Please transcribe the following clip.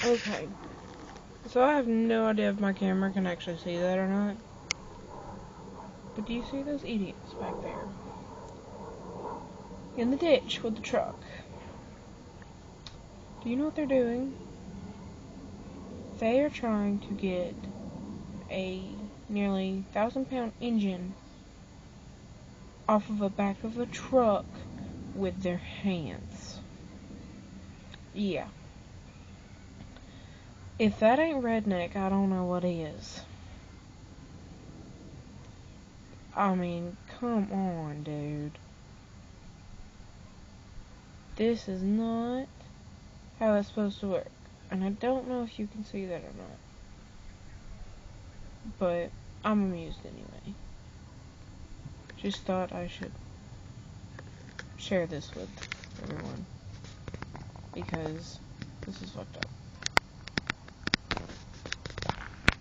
Okay. So I have no idea if my camera can actually see that or not. But do you see those idiots back there? In the ditch with the truck. Do you know what they're doing? They are trying to get a nearly 1,000-pound engine off of the back of a truck with their hands. Yeah. If that ain't redneck, I don't know what is. I mean, come on, dude. This is not how it's supposed to work. And I don't know if you can see that or not. But I'm amused anyway. Just thought I should share this with everyone. Because this is fucked up.